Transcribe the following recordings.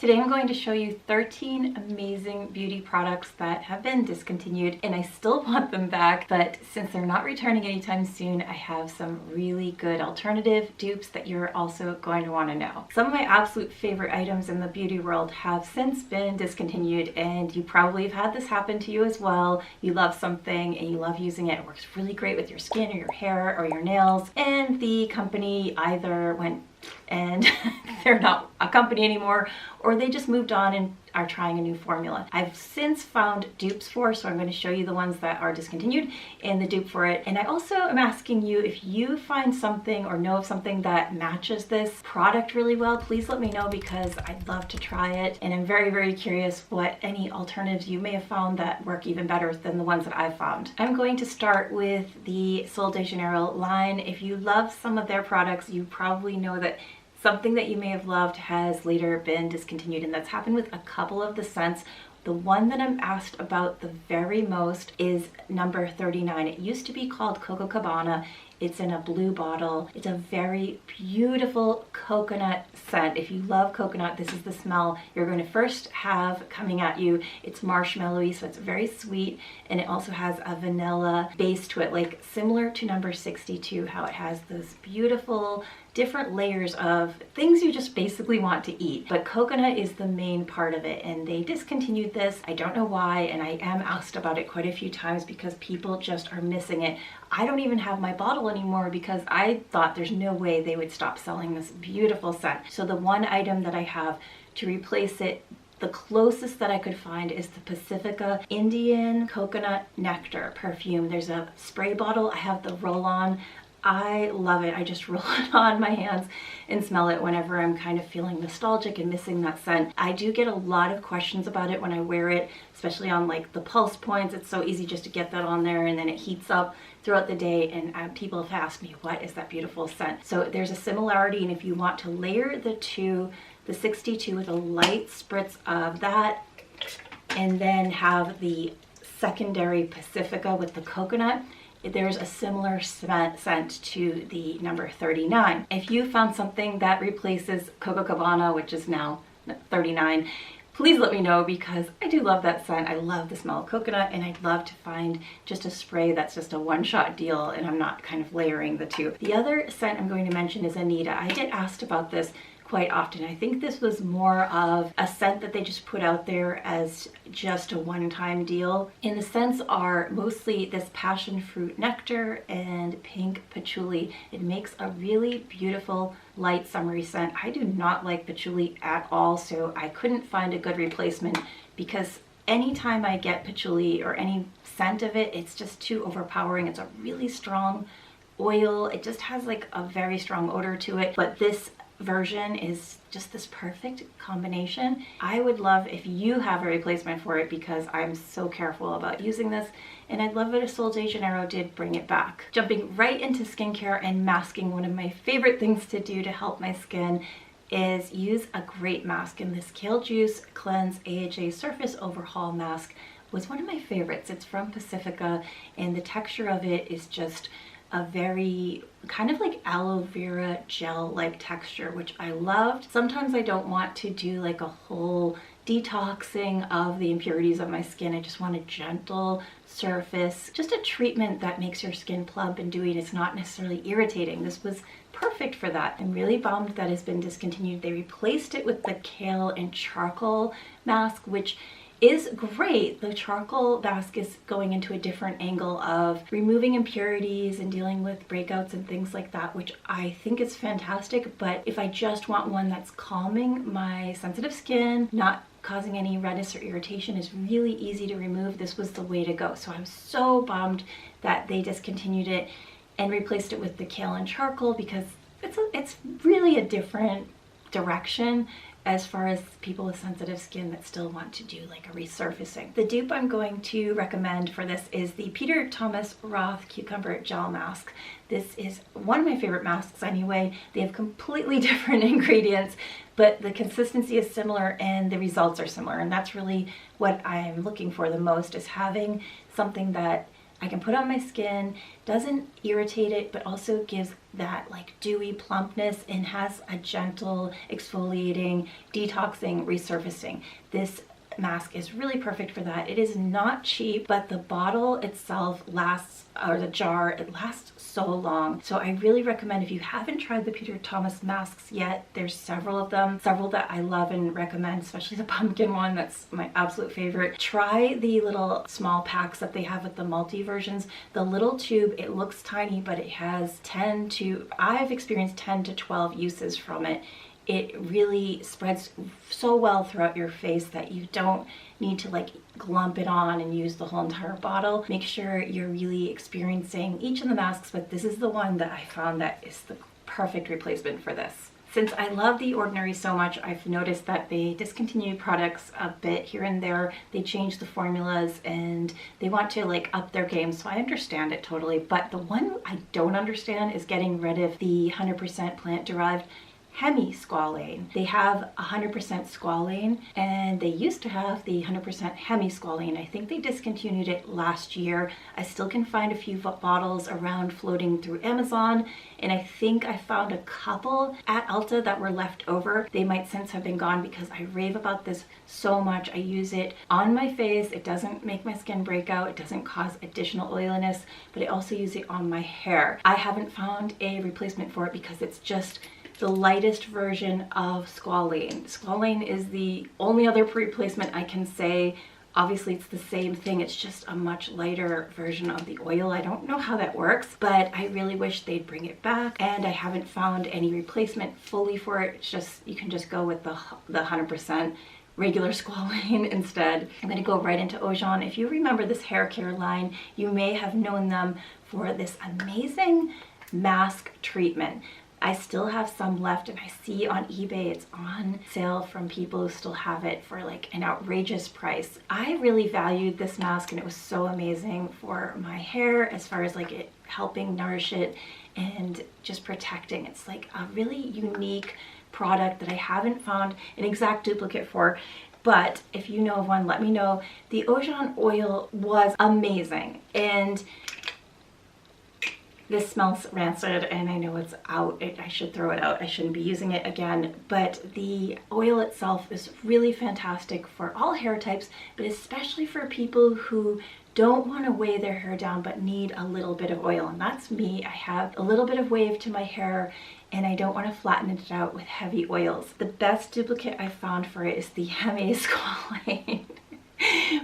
Today I'm going to show you 13 amazing beauty products that have been discontinued and I still want them back, but since they're not returning anytime soon, I have some really good alternative dupes that you're also going to want to know. Some of my absolute favorite items in the beauty world have since been discontinued, and you probably have had this happen to you as well. You love something and you love using it. It works really great with your skin or your hair or your nails, and the company either went and they're not a company anymore, or they just moved on and are trying a new formula. I've since found dupes for, so I'm going to show you the ones that are discontinued and the dupe for it. And I also am asking you, if you find something or know of something that matches this product really well, please let me know, because I'd love to try it. And I'm very, very curious what any alternatives you may have found that work even better than the ones that I've found. I'm going to start with the Sol de Janeiro line. If you love some of their products, you probably know that something that you may have loved has later been discontinued, and that's happened with a couple of the scents. The one that I'm asked about the very most is number 39. It used to be called Coco Cabana. It's in a blue bottle. It's a very beautiful coconut scent. If you love coconut, this is the smell you're going to first have coming at you. It's marshmallowy, so it's very sweet, and it also has a vanilla base to it, like similar to number 62, how it has those beautiful different layers of things you just basically want to eat. But coconut is the main part of it, and they discontinued this. I don't know why, and I am asked about it quite a few times because people just are missing it. I don't even have my bottle anymore because I thought there's no way they would stop selling this beautiful scent. So the one item that I have to replace it, the closest that I could find, is the Pacifica Indian Coconut Nectar perfume. There's a spray bottle. I have the roll-on. I love it. I just roll it on my hands and smell it whenever I'm kind of feeling nostalgic and missing that scent. I do get a lot of questions about it when I wear it, especially on like the pulse points. It's so easy just to get that on there, and then it heats up throughout the day, and people have asked me, what is that beautiful scent? So there's a similarity, and if you want to layer the two, the 62 with a light spritz of that, and then have the secondary Pacifica with the coconut, there's a similar scent to the number 39. If you found something that replaces Coco Cabana, which is now 39, please let me know, because I do love that scent. I love the smell of coconut, and I'd love to find just a spray that's just a one-shot deal and I'm not kind of layering the two. The other scent I'm going to mention is Anitta. I get asked about this quite often. I think this was more of a scent that they just put out there as just a one-time deal. And the scents are mostly this passion fruit nectar and pink patchouli. It makes a really beautiful light summery scent. I do not like patchouli at all, so I couldn't find a good replacement, because anytime I get patchouli or any scent of it, it's just too overpowering. It's a really strong oil. It just has like a very strong odor to it, but this version is just this perfect combination. I would love if you have a replacement for it, because I'm so careful about using this, and I'd love it if Sol de Janeiro did bring it back. Jumping right into skincare and masking, one of my favorite things to do to help my skin is use a great mask, and this Kale Juice Cleanse AHA Surface Overhaul mask was one of my favorites. It's from Pacifica, and the texture of it is just a very kind of like aloe vera gel-like texture, which I loved. Sometimes I don't want to do like a whole detoxing of the impurities of my skin. I just want a gentle surface, just a treatment that makes your skin plump and dewy. It's not necessarily irritating. This was perfect for that. I'm really bummed that it's been discontinued. They replaced it with the Kale and Charcoal mask, which is great. The charcoal mask is going into a different angle of removing impurities and dealing with breakouts and things like that, which I think is fantastic. But if I just want one that's calming my sensitive skin, not causing any redness or irritation, is really easy to remove, this was the way to go. So I'm so bummed that they discontinued it and replaced it with the Kale and Charcoal, because it's really a different direction as far as people with sensitive skin that still want to do like a resurfacing. The dupe I'm going to recommend for this is the Peter Thomas Roth Cucumber Gel Mask. This is one of my favorite masks anyway. They have completely different ingredients, but the consistency is similar and the results are similar, and that's really what I'm looking for the most, is having something that I can put on my skin, doesn't irritate it, but also gives that like dewy plumpness and has a gentle exfoliating, detoxing, resurfacing. This mask is really perfect for that. It is not cheap, but the bottle itself lasts, or the jar, it lasts so long. So I really recommend, if you haven't tried the Peter Thomas masks yet, there's several of them, several that I love and recommend, especially the pumpkin one. That's my absolute favorite. Try the little small packs that they have with the multi versions. The little tube, it looks tiny, but it has I've experienced 10 to 12 uses from it. It really spreads so well throughout your face that you don't need to like glump it on and use the whole entire bottle. Make sure you're really experiencing each of the masks, but this is the one that I found that is the perfect replacement for this. Since I love The Ordinary so much, I've noticed that they discontinue products a bit here and there. They change the formulas and they want to like up their game, so I understand it totally. But the one I don't understand is getting rid of the 100% plant-derived hemisqualane. They have 100% squalane, and they used to have the 100% hemisqualane. I think they discontinued it last year. I still can find a few bottles around floating through Amazon, and I think I found a couple at Ulta that were left over. They might since have been gone because I rave about this so much. I use it on my face. It doesn't make my skin break out. It doesn't cause additional oiliness, but I also use it on my hair. I haven't found a replacement for it because it's just the lightest version of squalane. Squalane is the only other replacement I can say. Obviously it's the same thing, it's just a much lighter version of the oil. I don't know how that works, but I really wish they'd bring it back, and I haven't found any replacement fully for it. It's just, you can just go with the 100% regular squalane instead. I'm gonna go right into Ojon. If you remember this hair care line, you may have known them for this amazing mask treatment. I still have some left, and I see on eBay it's on sale from people who still have it for like an outrageous price. I really valued this mask, and it was so amazing for my hair as far as like it helping nourish it and just protecting. It's like a really unique product that I haven't found an exact duplicate for. But if you know of one, let me know. The Ojon oil was amazing, and this smells rancid, and I know it's out. I should throw it out. I shouldn't be using it again. But the oil itself is really fantastic for all hair types, but especially for people who don't want to weigh their hair down but need a little bit of oil. And that's me. I have a little bit of wave to my hair, and I don't want to flatten it out with heavy oils. The best duplicate I found for it is the hemisqualane.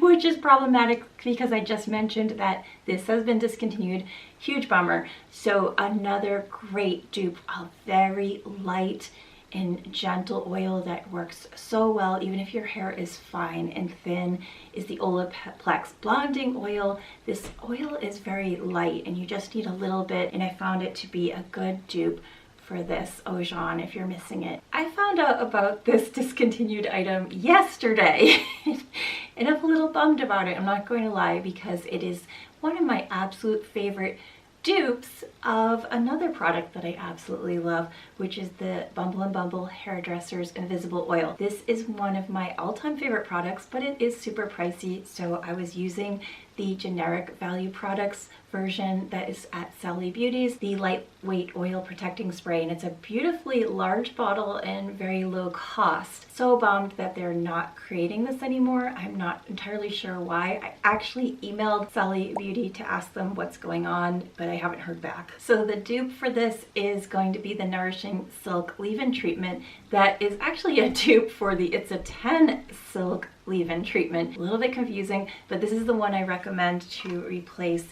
Which is problematic because I just mentioned that this has been discontinued. Huge bummer. So another great dupe, a very light and gentle oil that works so well even if your hair is fine and thin, is the Olaplex Blonding Oil. This oil is very light and you just need a little bit, and I found it to be a good dupe for this Ojon if you're missing it. I found out about this discontinued item yesterday and I'm a little bummed about it, I'm not going to lie, because it is one of my absolute favorite dupes of another product that I absolutely love, which is the Bumble and Bumble Hairdresser's Invisible Oil. This is one of my all-time favorite products, but it is super pricey, so I was using the generic value products version that is at Sally Beauty's, the lightweight oil protecting spray, and it's a beautifully large bottle and very low cost. So bummed that they're not creating this anymore. I'm not entirely sure why. I actually emailed Sally Beauty to ask them what's going on, but I haven't heard back. So the dupe for this is going to be the Nourishing Silk Leave-In Treatment. That is actually a dupe for the It's a 10 Silk Leave-In Treatment. A little bit confusing, but this is the one I recommend to replace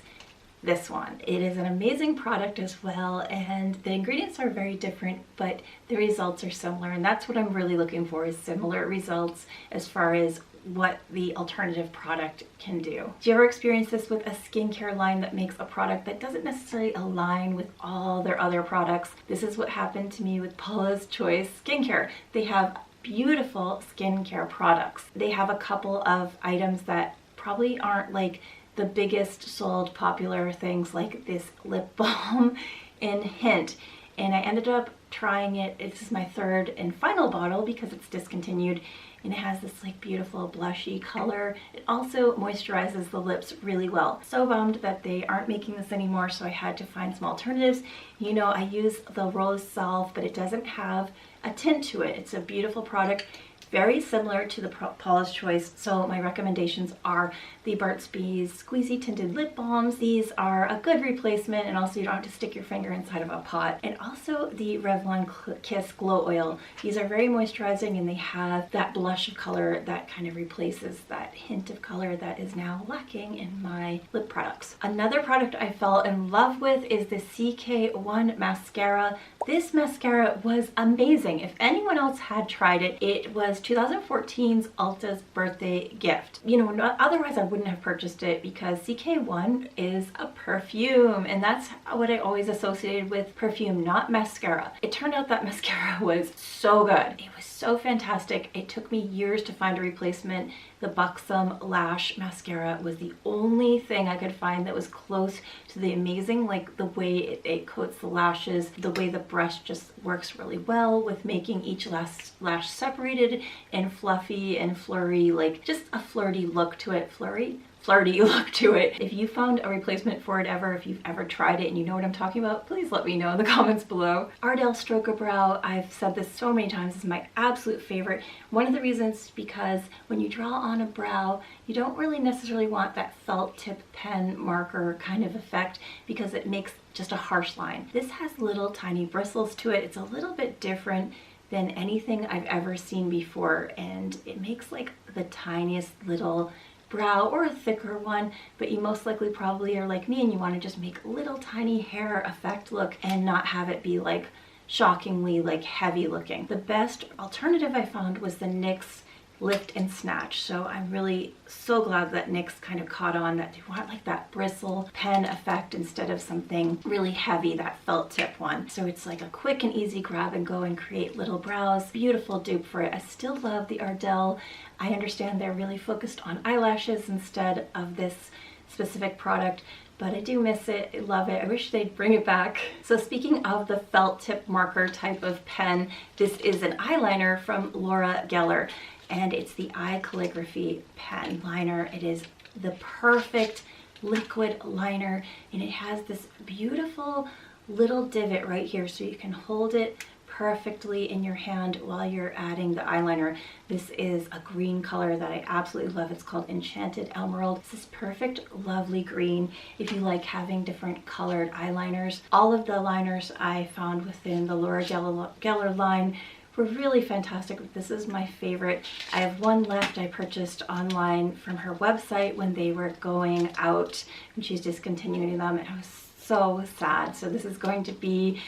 this one. It is an amazing product as well, and the ingredients are very different, but the results are similar, and that's what I'm really looking for, is similar results as far as what the alternative product can do. Do you ever experience this with a skincare line that makes a product that doesn't necessarily align with all their other products? This is what happened to me with Paula's Choice Skincare. They have beautiful skincare products. They have a couple of items that probably aren't like the biggest sold popular things, like this lip balm in Hint, and I ended up trying it. This is my third and final bottle because it's discontinued, and it has this like beautiful blushy color. It also moisturizes the lips really well. So bummed that they aren't making this anymore, so I had to find some alternatives. You know, I use the Rose Salve, but it doesn't have a tint to it. It's a beautiful product, very similar to the Paula's Choice. So my recommendations are the Burt's Bees Squeezy Tinted Lip Balms. These are a good replacement, and also you don't have to stick your finger inside of a pot. And also the Revlon Kiss Glow Oil. These are very moisturizing, and they have that blush of color that kind of replaces that hint of color that is now lacking in my lip products. Another product I fell in love with is the CK1 mascara. This mascara was amazing. If anyone else had tried it, it was 2014's Ulta's birthday gift. You know, otherwise I wouldn't have purchased it because CK1 is a perfume, and that's what I always associated with perfume, not mascara. It turned out that mascara was so good. It was so fantastic. It took me years to find a replacement. The Buxom Lash Mascara was the only thing I could find that was close to the amazing, like the way it coats the lashes, the way the brush just works really well with making each lash separated and fluffy and flurry, like just a flirty look to it. Flirty look to it. If you found a replacement for it ever, if you've ever tried it and you know what I'm talking about, please let me know in the comments below. Ardell Stroke-A-Brow, I've said this so many times, is my absolute favorite. One of the reasons because when you draw on a brow, you don't really necessarily want that felt tip pen marker kind of effect because it makes just a harsh line. This has little tiny bristles to it. It's a little bit different than anything I've ever seen before, and it makes like the tiniest little brow or a thicker one, but you most likely probably are like me and you want to just make little tiny hair effect look and not have it be like shockingly like heavy looking. The best alternative I found was the NYX Lift and Snatch. So I'm really so glad that NYX kind of caught on that you want like that bristle pen effect instead of something really heavy, that felt tip one. So it's like a quick and easy grab and go and create little brows. Beautiful dupe for it. I still love the Ardell. I understand they're really focused on eyelashes instead of this specific product, but I do miss it. I love it. I wish they'd bring it back. So speaking of the felt tip marker type of pen, this is an eyeliner from Laura Geller, and it's the Eye Calligraphy pen liner. It is the perfect liquid liner, and it has this beautiful little divot right here so you can hold it perfectly in your hand while you're adding the eyeliner. This is a green color that I absolutely love. It's called Enchanted Emerald. It's this perfect, lovely green if you like having different colored eyeliners. All of the liners I found within the Laura Geller line were really fantastic. This is my favorite. I have one left I purchased online from her website when they were going out and she's discontinuing them, and I was so sad. So this is going to be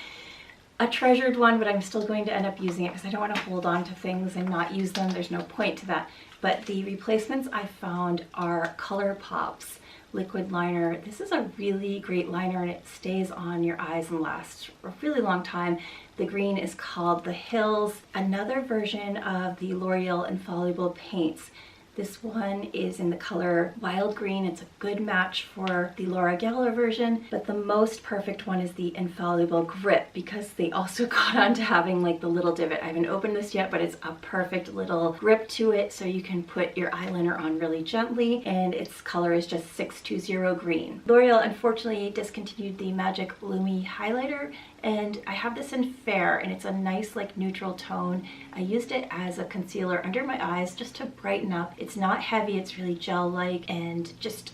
a treasured one, but I'm still going to end up using it because I don't want to hold on to things and not use them. There's no point to that. But the replacements I found are ColourPop's liquid liner. This is a really great liner, and it stays on your eyes and lasts for a really long time. The green is called The Hills. Another version of the L'Oreal Infallible Paints. This one is in the color Wild Green. It's a good match for the Laura Geller version, but the most perfect one is the Infallible Grip because they also got on to having like the little divot. I haven't opened this yet, but it's a perfect little grip to it so you can put your eyeliner on really gently, and its color is just 620 green. L'Oreal unfortunately discontinued the Magic Lumi highlighter, and I have this in Fair, and it's a nice like neutral tone. I used it as a concealer under my eyes just to brighten up. It's not heavy, it's really gel-like, and just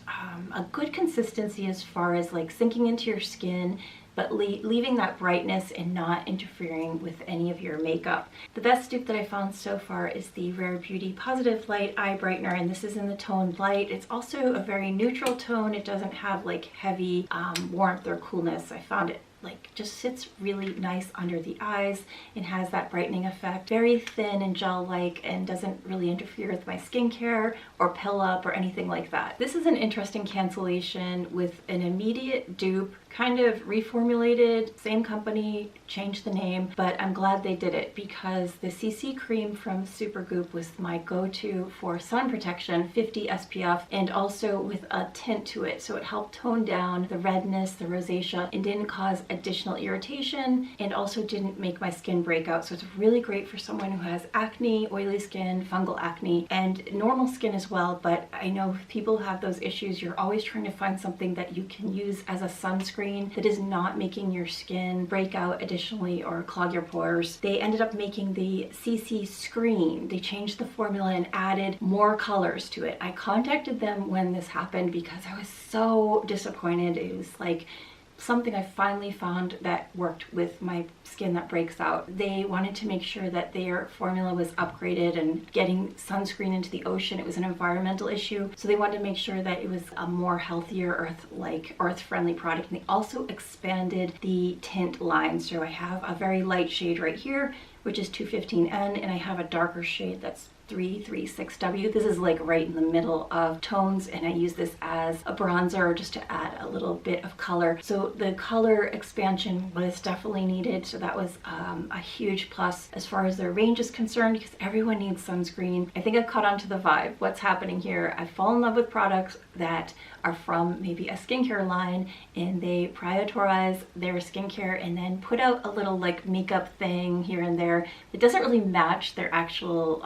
a good consistency as far as like sinking into your skin, but leaving that brightness and not interfering with any of your makeup. The best dupe that I found so far is the Rare Beauty Positive Light Eye Brightener, and this is in the tone Light. It's also a very neutral tone. It doesn't have like heavy warmth or coolness. I found it like just sits really nice under the eyes and has that brightening effect. Very thin and gel-like and doesn't really interfere with my skincare or pill up or anything like that. This is an interesting cancellation with an immediate dupe kind of reformulated, same company, changed the name, but I'm glad they did it because the CC cream from Supergoop was my go-to for sun protection, 50 SPF, and also with a tint to it. So it helped tone down the redness, the rosacea, and didn't cause additional irritation, and also didn't make my skin break out. So it's really great for someone who has acne, oily skin, fungal acne, and normal skin as well. But I know if people have those issues, you're always trying to find something that you can use as a sunscreen that is not making your skin break out additionally or clog your pores. They ended up making the CC Screen. They changed the formula and added more colors to it. I contacted them when this happened because I was so disappointed. It was like something I finally found that worked with my skin that breaks out. They wanted to make sure that their formula was upgraded and getting sunscreen into the ocean. It was an environmental issue, so they wanted to make sure that it was a more healthier, earth-friendly product. And they also expanded the tint line. So I have a very light shade right here, which is 215N, and I have a darker shade that's 336W. This is like right in the middle of tones, and I use this as a bronzer just to add a little bit of color. So the color expansion was definitely needed, so that was a huge plus as far as their range is concerned, because everyone needs sunscreen. I think I've caught on to the vibe. What's happening here? I fall in love with products that are from maybe a skincare line, and they prioritize their skincare and then put out a little like makeup thing here and there. It doesn't really match their actual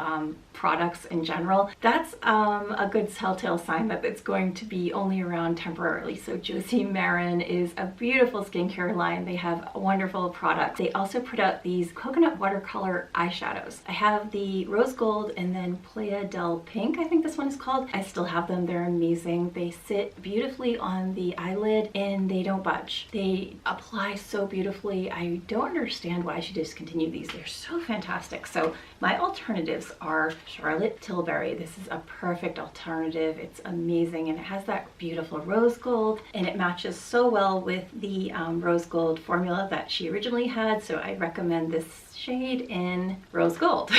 products in general. That's a good telltale sign that it's going to be only around temporarily. So Josie Maran is a beautiful skincare line. They have wonderful products. They also put out these coconut watercolor eyeshadows. I have the rose gold and then Playa del Pink, I think this one is called. I still have them. They're amazing. They sit beautifully on the eyelid and they don't budge. They apply so beautifully. I don't understand why she discontinued these. They're so fantastic. So my alternatives are Charlotte Tilbury. This is a perfect alternative. It's amazing, and it has that beautiful rose gold, and it matches so well with the rose gold formula that she originally had. So I recommend this shade in rose gold.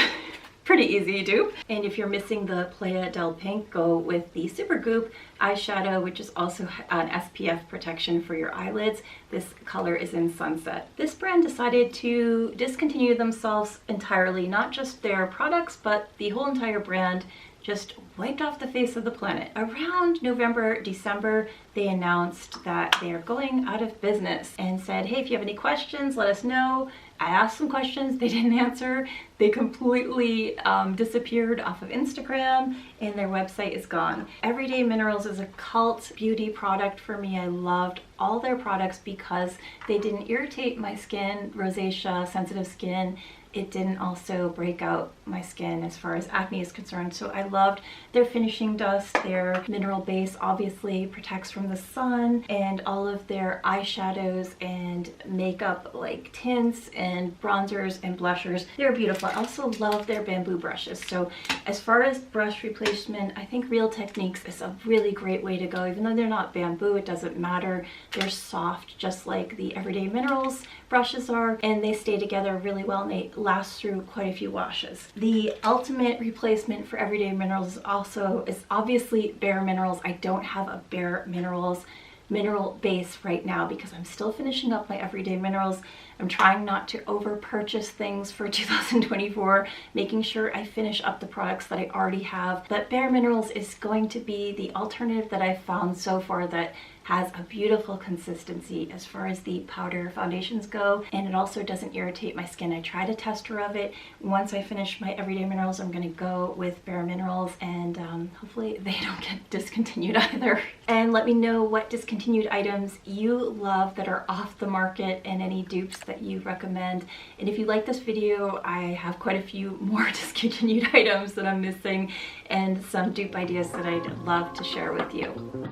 Pretty easy dupe. And if you're missing the Playa del Pink, go with the Supergoop eyeshadow, which is also an SPF protection for your eyelids. This color is in Sunset. This brand decided to discontinue themselves entirely, not just their products, but the whole entire brand just wiped off the face of the planet. Around November, December, they announced that they are going out of business and said, hey, if you have any questions, let us know. I asked some questions, they didn't answer. They completely disappeared off of Instagram, and their website is gone. Everyday Minerals is a cult beauty product for me. I loved all their products because they didn't irritate my skin, rosacea, sensitive skin. It didn't also break out my skin as far as acne is concerned. So I loved their finishing dust. Their mineral base obviously protects from the sun, and all of their eyeshadows and makeup like tints and bronzers and blushers, they're beautiful. I also love their bamboo brushes. So as far as brush replacement, I think Real Techniques is a really great way to go. Even though they're not bamboo, it doesn't matter. They're soft, just like the Everyday Minerals brushes are, and they stay together really well, and they last through quite a few washes. The ultimate replacement for Everyday Minerals is obviously Bare Minerals. I don't have a Bare Minerals mineral base right now because I'm still finishing up my Everyday Minerals. I'm trying not to over purchase things for 2024, making sure I finish up the products that I already have. But Bare Minerals is going to be the alternative that I've found so far that has a beautiful consistency as far as the powder foundations go, and it also doesn't irritate my skin. I tried a tester of it. Once I finish my Everyday Minerals, I'm gonna go with Bare Minerals, and hopefully they don't get discontinued either. And let me know what discontinued items you love that are off the market and any dupes that you recommend. And if you like this video, I have quite a few more discontinued items that I'm missing and some dupe ideas that I'd love to share with you.